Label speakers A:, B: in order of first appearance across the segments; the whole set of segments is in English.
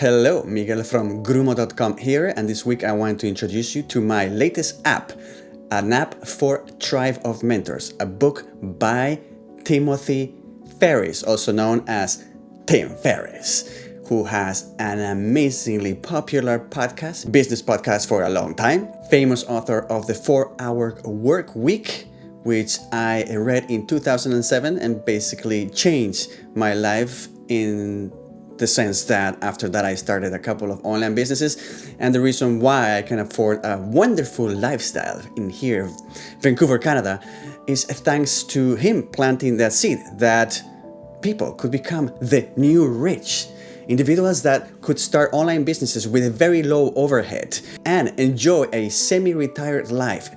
A: Hello, Miguel from grumo.com here, and this week I want to introduce you to my latest app, an app for Tribe of Mentors, a book by Timothy Ferriss, also known as Tim Ferriss, who has an amazingly popular podcast, business podcast for a long time, famous author of the 4-Hour Work Week, which I read in 2007 and basically changed my life in the sense that after that I started a couple of online businesses, and the reason why I can afford a wonderful lifestyle in here, Vancouver, Canada, is thanks to him planting that seed that people could become the new rich. Individuals that could start online businesses with a very low overhead and enjoy a semi-retired life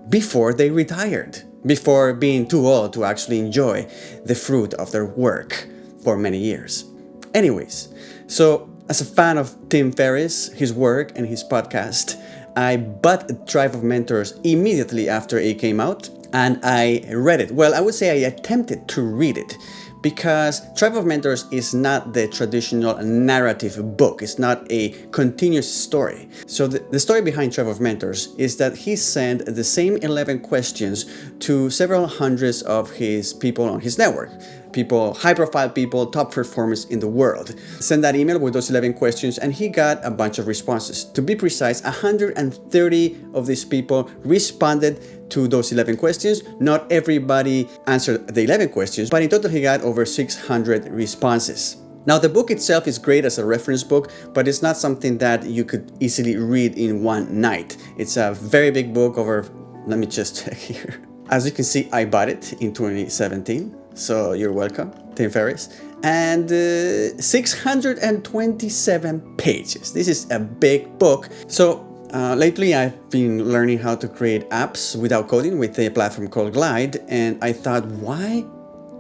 A: before they retired, before being too old to actually enjoy the fruit of their work for many years. Anyways, so as a fan of Tim Ferriss, his work and his podcast, I bought Tribe of Mentors immediately after it came out and I read it. Well, I would say I attempted to read it because Tribe of Mentors is not the traditional narrative book. It's not a continuous story. So the story behind Tribe of Mentors is that he sent the same 11 questions to several hundreds of his people on his network. People, high-profile people, top performers in the world. Send that email with those 11 questions and he got a bunch of responses. To be precise, 130 of these people responded to those 11 questions. Not everybody answered the 11 questions, but in total he got over 600 responses. Now, the book itself is great as a reference book, but it's not something that you could easily read in one night. It's a very big book over, let me just check here. As you can see, I bought it in 2017. So you're welcome, Tim Ferriss. And 627 pages. This is a big book. So lately I've been learning how to create apps without coding with a platform called Glide. And I thought, why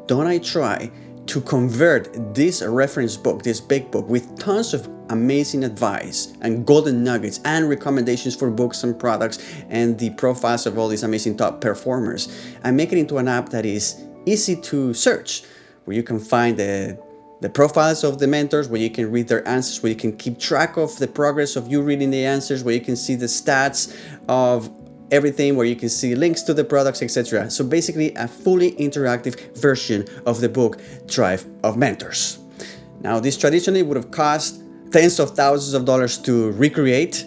A: don't I try to convert this reference book, this big book with tons of amazing advice and golden nuggets and recommendations for books and products and the profiles of all these amazing top performers, and make it into an app that is easy to search, where you can find the profiles of the mentors, where you can read their answers, where you can keep track of the progress of you reading the answers, where you can see the stats of everything, where you can see links to the products, etc. So basically a fully interactive version of the book Tribe of Mentors. Now, this traditionally would have cost tens of thousands of dollars to recreate.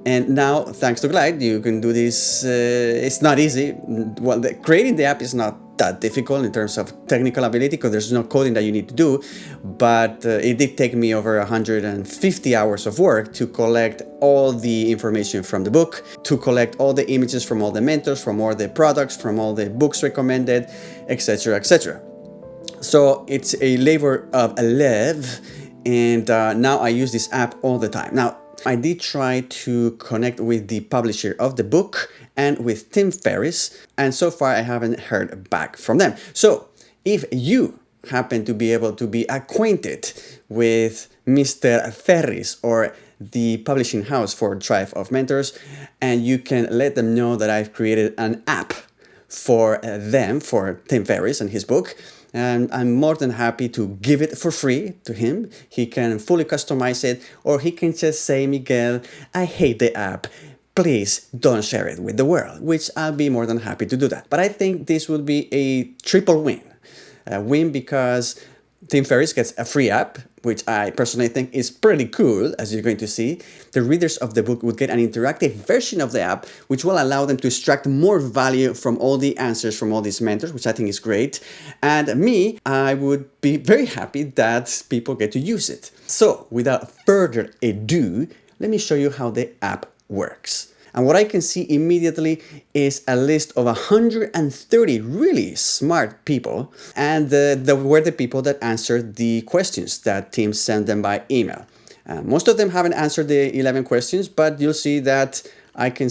A: And now, thanks to Glide, you can do this. It's not easy. Well, creating the app is not that difficult in terms of technical ability because there's no coding that you need to do. But it did take me over 150 hours of work to collect all the information from the book, to collect all the images from all the mentors, from all the products, from all the books recommended, etc., etc. So it's a labor of love. And now I use this app all the time. Now, I did try to connect with the publisher of the book and with Tim Ferriss, and so far I haven't heard back from them. So if you happen to be able to be acquainted with Mr. Ferriss or the publishing house for Tribe of Mentors, and you can let them know that I've created an app for them, for Tim Ferriss and his book, and I'm more than happy to give it for free to him. He can fully customize it, or he can just say, Miguel, I hate the app. Please don't share it with the world, which I'll be more than happy to do that. But I think this would be a triple win. A win because Tim Ferriss gets a free app, which I personally think is pretty cool, as you're going to see. The readers of the book would get an interactive version of the app, which will allow them to extract more value from all the answers from all these mentors, which I think is great. And me, I would be very happy that people get to use it. So without further ado, let me show you how the app works. And what I can see immediately is a list of 130 really smart people, and were the people that answered the questions that Tim sent them by email. Most of them haven't answered the 11 questions, but you'll see that I can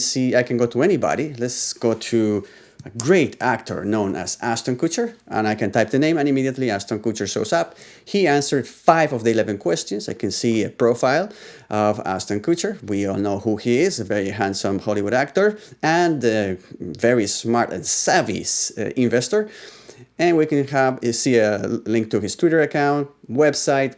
A: go to anybody. Let's go to a great actor known as Ashton Kutcher, and I can type the name and immediately Ashton Kutcher shows up. He answered 5 of the 11 questions. I can see a profile of Ashton Kutcher. We all know who he is, a very handsome Hollywood actor and a very smart and savvy investor. And we can see a link to his Twitter account, website,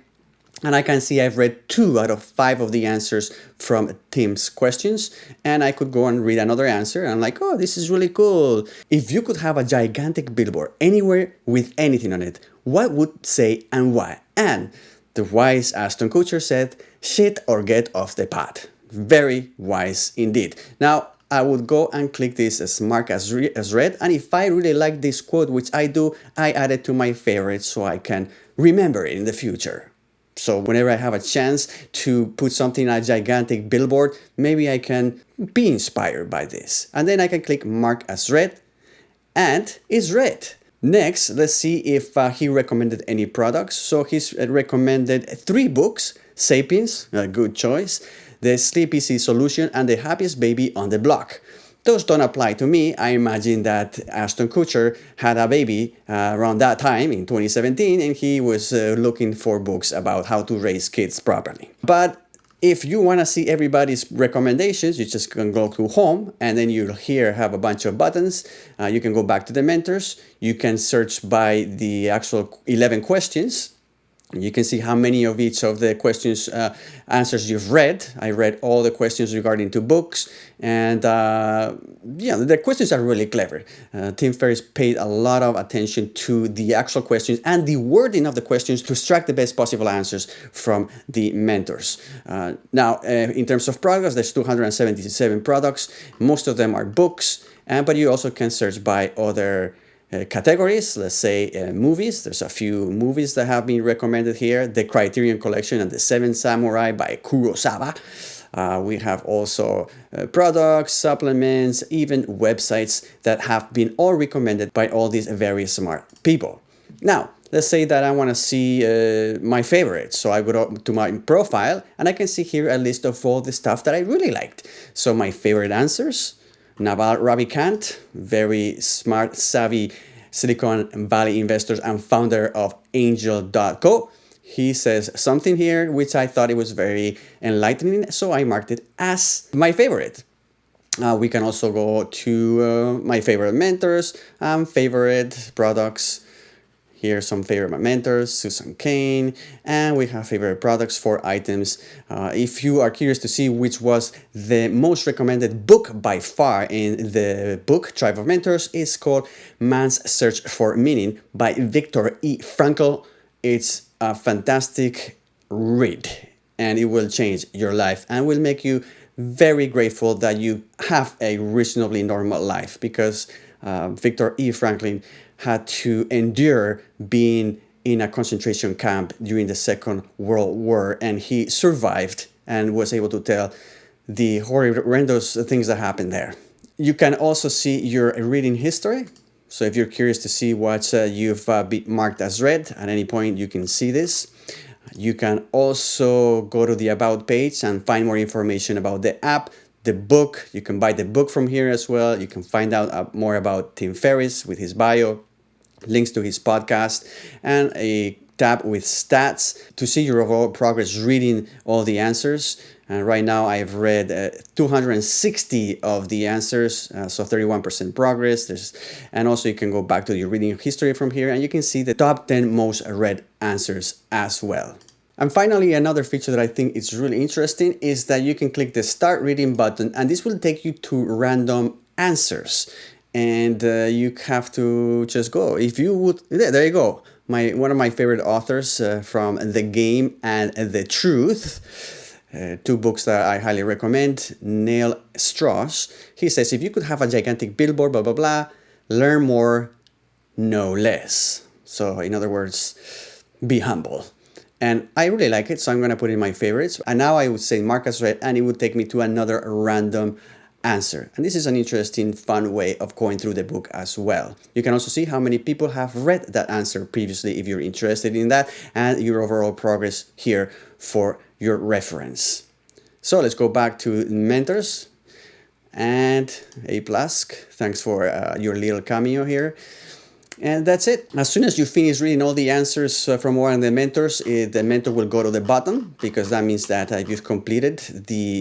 A: And I can see I've read 2 out of 5 of the answers from Tim's questions. And I could go and read another answer. And I'm like, oh, this is really cool. If you could have a gigantic billboard anywhere with anything on it, what would say and why? And the wise Ashton Kutcher said, shit or get off the pot. Very wise indeed. Now, I would go and click this as mark as read. And if I really like this quote, which I do, I add it to my favorites so I can remember it in the future. So whenever I have a chance to put something on a gigantic billboard, maybe I can be inspired by this. And then I can click mark as read, and it's read. Next, let's see if he recommended any products. So he's recommended 3 books: Sapiens, a good choice, The Sleep Easy Solution, and The Happiest Baby on the Block. Those don't apply to me. I imagine that Ashton Kutcher had a baby around that time in 2017, and he was looking for books about how to raise kids properly. But if you want to see everybody's recommendations, you just can go to home, and then you'll here have a bunch of buttons. You can go back to the mentors. You can search by the actual 11 questions. You can see how many of each of the questions answers you've read. I read all the questions regarding to books, and the questions are really clever. Tim Ferriss paid a lot of attention to the actual questions and the wording of the questions to extract the best possible answers from the mentors. Now, in terms of products, there's 277 products. Most of them are books, but you also can search by other categories. Let's say movies. There's a few movies that have been recommended here: The Criterion Collection and The Seven Samurai by Kurosawa. We have also products, supplements, even websites that have been all recommended by all these very smart people. Now, let's say that I want to see my favorites. So I go to my profile, and I can see here a list of all the stuff that I really liked. So my favorite answers: Naval Ravikant, very smart, savvy Silicon Valley investor and founder of Angel.co. He says something here which I thought it was very enlightening, so I marked it as my favorite. We can also go to my favorite mentors and favorite products. Here's some favorite mentors: Susan Cain, and we have favorite products for items. If you are curious to see which was the most recommended book by far in the book Tribe of Mentors, it's called Man's Search for Meaning by Viktor E. Frankl. It's a fantastic read, and it will change your life and will make you very grateful that you have a reasonably normal life, because Viktor E. Franklin had to endure being in a concentration camp during the Second World War, and he survived and was able to tell the horrendous things that happened there. You can also see your reading history. So if you're curious to see what you've marked as read, at any point you can see this. You can also go to the About page and find more information about the app, the book. You can buy the book from here as well. You can find out more about Tim Ferriss with his bio, links to his podcast, and a tab with stats to see your overall progress reading all the answers. And right now I've read 260 of the answers, so 31% progress. And also you can go back to your reading history from here, and you can see the top 10 most read answers as well. And finally, another feature that I think is really interesting is that you can click the Start Reading button, and this will take you to random answers. And you have to just go. If you would, there you go. One of my favorite authors from The Game and The Truth. 2 books that I highly recommend. Neil Strauss. He says, if you could have a gigantic billboard, blah, blah, blah, learn more, no less. So in other words, be humble. And I really like it, so I'm going to put it in my favorites. And now I would say mark as read, and it would take me to another random answer. And this is an interesting, fun way of going through the book as well. You can also see how many people have read that answer previously if you're interested in that, and your overall progress here for your reference. So let's go back to mentors and A+. Thanks for your little cameo here. And that's it. As soon as you finish reading all the answers from one of the mentors, the mentor will go to the bottom, because that means that you've completed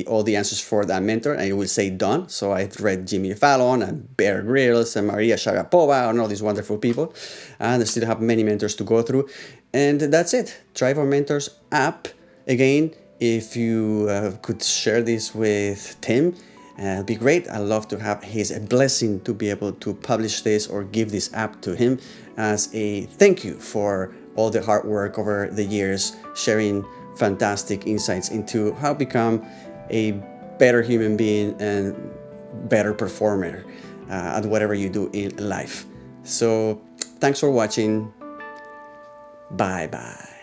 A: all the answers for that mentor, and it will say done. So I've read Jimmy Fallon and Bear Grylls and Maria Sharapova and all these wonderful people, and I still have many mentors to go through. And that's it. Drive Our Mentors app. Again, if you could share this with Tim, it'd be great. I'd love to have his blessing to be able to publish this or give this app to him as a thank you for all the hard work over the years, sharing fantastic insights into how to become a better human being and better performer at whatever you do in life. So thanks for watching. Bye bye.